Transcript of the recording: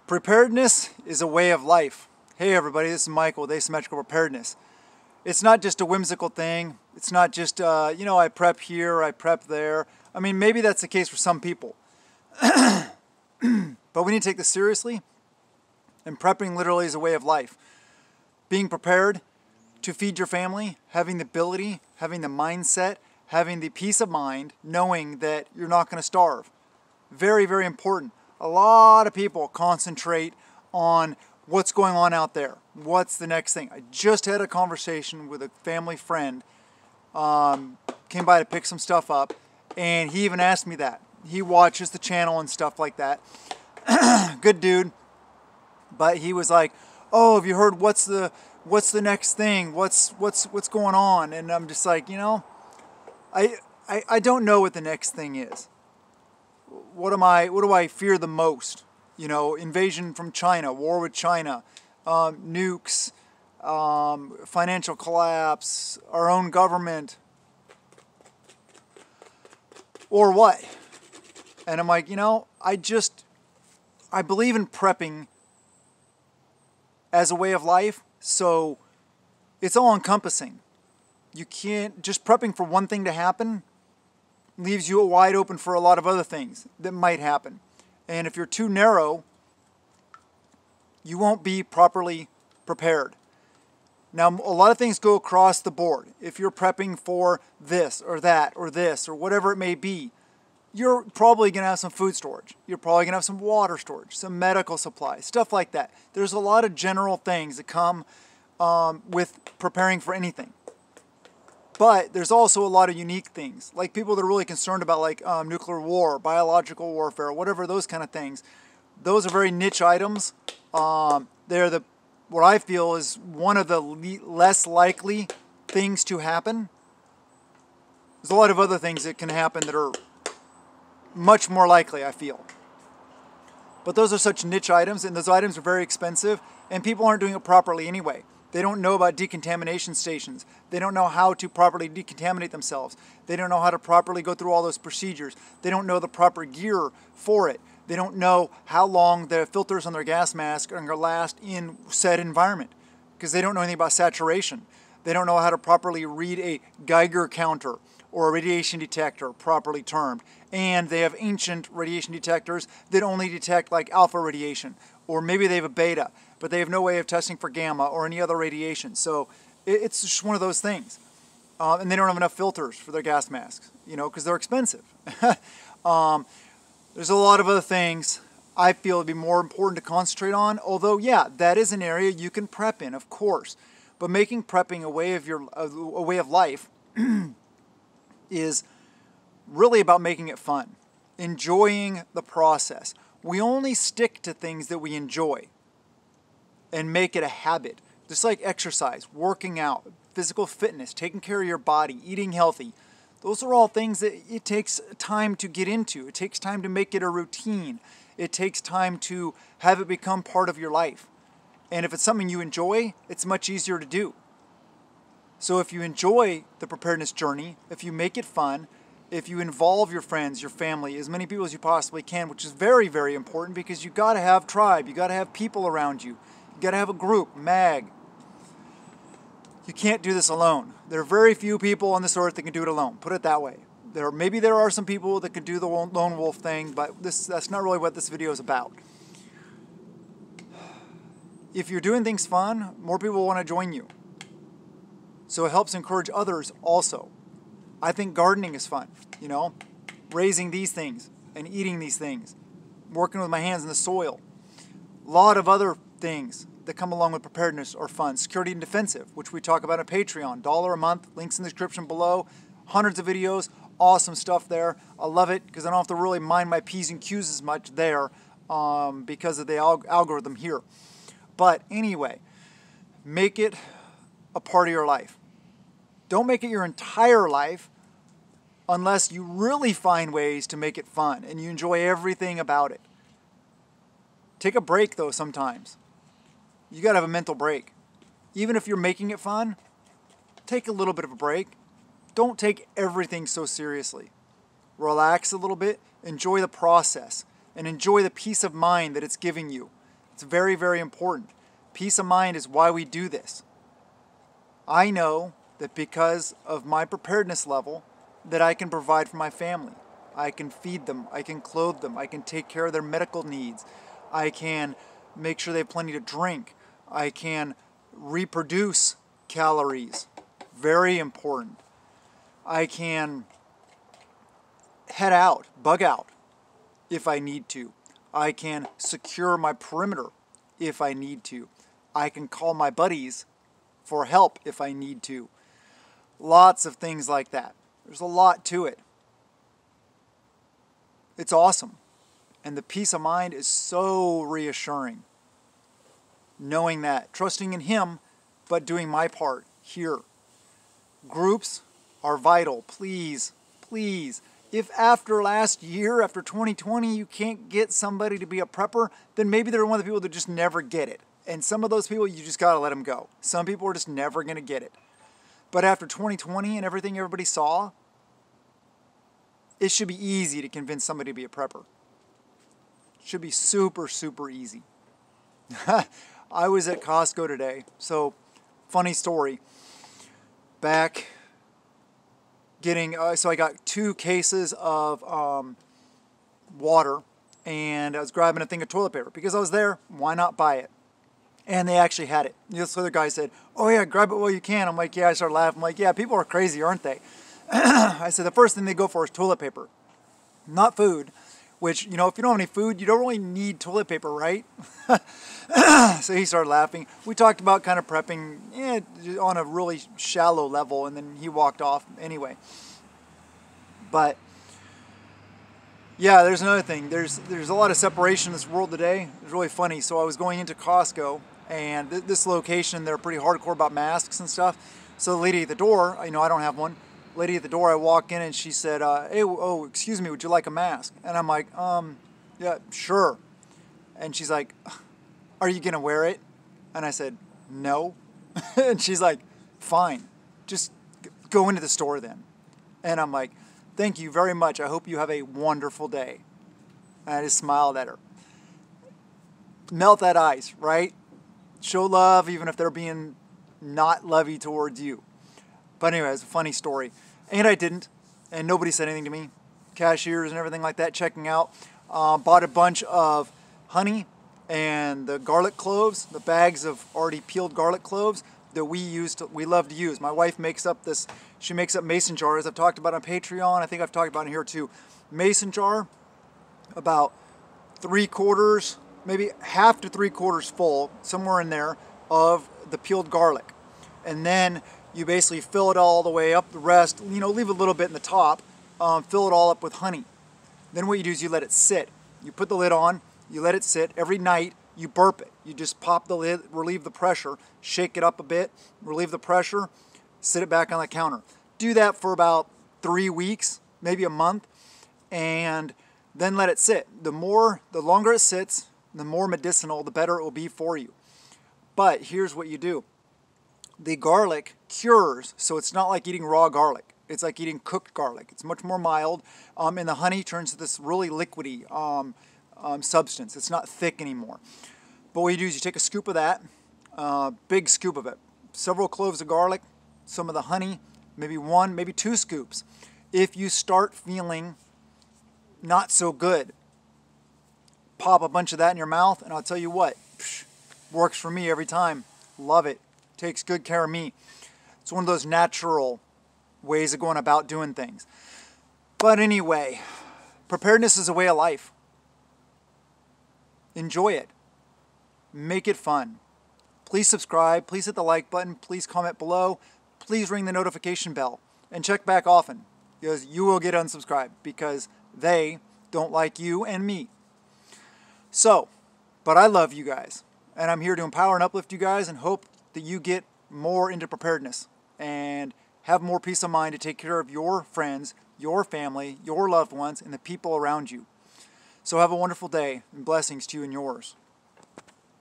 Preparedness is a way of life. Hey everybody, this is Michael with Asymmetrical Preparedness. It's not just a whimsical thing. It's not just, I prep here, I prep there. I mean, maybe that's the case for some people. But we need to take this seriously. And prepping literally is a way of life. Being prepared to feed your family, having the ability, having the mindset, having the peace of mind, knowing that you're not going to starve. Very, very important. A lot of people concentrate on what's going on out there. What's the next thing? I just had a conversation with a family friend, came by to pick some stuff up, and he even asked me that. He watches the channel and stuff like that. Good dude. But he was like, "Oh, have you heard what's the next thing? What's going on?" And I'm just like, I don't know what the next thing is. What do I fear the most? Invasion from China, war with China, nukes, financial collapse, our own government, or what? And I'm like, I believe in prepping as a way of life, so it's all encompassing. You can't, just prepping for one thing to happen leaves you wide open for a lot of other things that might happen. And if you're too narrow, you won't be properly prepared. Now, a lot of things go across the board. If you're prepping for this or that or this or whatever it may be, you're probably going to have some food storage. You're probably going to have some water storage, some medical supplies, stuff like that. There's a lot of general things that come with preparing for anything. But there's also a lot of unique things, like people that are really concerned about nuclear war, biological warfare, whatever, those kind of things. Those are very niche items. They're what I feel is one of the less likely things to happen. There's a lot of other things that can happen that are much more likely, I feel. But those are such niche items, and those items are very expensive, and people aren't doing it properly anyway. They don't know about decontamination stations. They don't know how to properly decontaminate themselves. They don't know how to properly go through all those procedures. They don't know the proper gear for it. They don't know how long the filters on their gas mask are going to last in said environment, because they don't know anything about saturation. They don't know how to properly read a Geiger counter or a radiation detector, properly termed. And they have ancient radiation detectors that only detect like alpha radiation, or maybe they have a beta, but they have no way of testing for gamma or any other radiation. So it's just one of those things. And they don't have enough filters for their gas masks, because they're expensive. There's a lot of other things I feel would be more important to concentrate on, although, yeah, that is an area you can prep in, of course. But making prepping a way of life is really about making it fun, enjoying the process. We only stick to things that we enjoy and make it a habit. Just like exercise, working out, physical fitness, taking care of your body, eating healthy. Those are all things that it takes time to get into. It takes time to make it a routine. It takes time to have it become part of your life. And if it's something you enjoy, it's much easier to do. So if you enjoy the preparedness journey, if you make it fun, if you involve your friends, your family, as many people as you possibly can, which is very, very important, because you got to have tribe. You got to have people around you. You got to have a group, mag. You can't do this alone. There are very few people on this earth that can do it alone. Put it that way. Maybe there are some people that could do the lone wolf thing, but that's not really what this video is about. If you're doing things fun, more people want to join you. So it helps encourage others also. I think gardening is fun, raising these things and eating these things, working with my hands in the soil. A lot of other things that come along with preparedness are fun. Security and defensive, which we talk about on Patreon. $1 a month, links in the description below. Hundreds of videos, awesome stuff there. I love it because I don't have to really mind my P's and Q's as much there because of the algorithm here. But anyway, make it a part of your life. Don't make it your entire life unless you really find ways to make it fun and you enjoy everything about it. Take a break, though, sometimes. You got to have a mental break. Even if you're making it fun, take a little bit of a break. Don't take everything so seriously. Relax a little bit, enjoy the process, and enjoy the peace of mind that it's giving you. It's very, very important. Peace of mind is why we do this. I know that because of my preparedness level, that I can provide for my family. I can feed them, I can clothe them, I can take care of their medical needs, I can make sure they have plenty to drink, I can reproduce calories, very important. I can head out, bug out, if I need to. I can secure my perimeter if I need to. I can call my buddies for help if I need to. Lots of things like that. There's a lot to it. It's awesome. And the peace of mind is so reassuring. Knowing that, trusting in Him, but doing my part here. Groups are vital. Please, please. If after last year, after 2020, you can't get somebody to be a prepper, then maybe they're one of the people that just never get it. And some of those people, you just got to let them go. Some people are just never going to get it. But after 2020 and everything everybody saw, it should be easy to convince somebody to be a prepper. It should be super, super easy. I was at Costco today. So, funny story. Back so I got 2 cases of water, and I was grabbing a thing of toilet paper. Because I was there, why not buy it? And they actually had it. This other guy said, oh yeah, grab it while you can. I'm like, yeah, I started laughing. I'm like, yeah, people are crazy, aren't they? I said, the first thing they go for is toilet paper, not food. Which, if you don't have any food, you don't really need toilet paper, right? So he started laughing. We talked about kind of prepping on a really shallow level, and then he walked off anyway. But yeah, there's another thing. There's a lot of separation in this world today. It's really funny. So I was going into Costco, and this location, they're pretty hardcore about masks and stuff. So the lady at the door, I don't have one. Lady at the door, I walk in and she said, hey, excuse me, would you like a mask? And I'm like, yeah, sure. And she's like, are you going to wear it? And I said, no. And she's like, fine, just go into the store then. And I'm like, thank you very much. I hope you have a wonderful day. And I just smiled at her. Melt that ice, right? Show love even if they're being not lovey towards you. But anyway, it's a funny story. And I didn't. And nobody said anything to me. Cashiers and everything like that, checking out. Bought a bunch of honey and the garlic cloves, the bags of already peeled garlic cloves that we love to use. My wife makes up she makes up mason jars. I've talked about on Patreon. I think I've talked about it here too. Mason jar, about 3/4, maybe half to 3/4 full, somewhere in there, of the peeled garlic. And then you basically fill it all the way up, the rest, leave a little bit in the top, fill it all up with honey. Then what you do is you let it sit. You put the lid on, you let it sit. Every night you burp it. You just pop the lid, relieve the pressure, shake it up a bit, relieve the pressure, sit it back on the counter. Do that for about 3 weeks, maybe a month, and then let it sit. The longer it sits, the more medicinal, the better it will be for you. But here's what you do. The garlic cures, so it's not like eating raw garlic. It's like eating cooked garlic. It's much more mild, and the honey turns to this really liquidy substance. It's not thick anymore. But what you do is you take a scoop of that, big scoop of it, several cloves of garlic, some of the honey, maybe 1, maybe 2 scoops. If you start feeling not so good, pop a bunch of that in your mouth, and I'll tell you what, works for me every time. Love it. Takes good care of me. It's one of those natural ways of going about doing things. But anyway, preparedness is a way of life. Enjoy it. Make it fun. Please subscribe. Please hit the like button. Please comment below. Please ring the notification bell. And check back often, because you will get unsubscribed because they don't like you and me. So, but I love you guys. And I'm here to empower and uplift you guys and hope that you get more into preparedness and have more peace of mind to take care of your friends, your family, your loved ones, and the people around you. So have a wonderful day, and blessings to you and yours.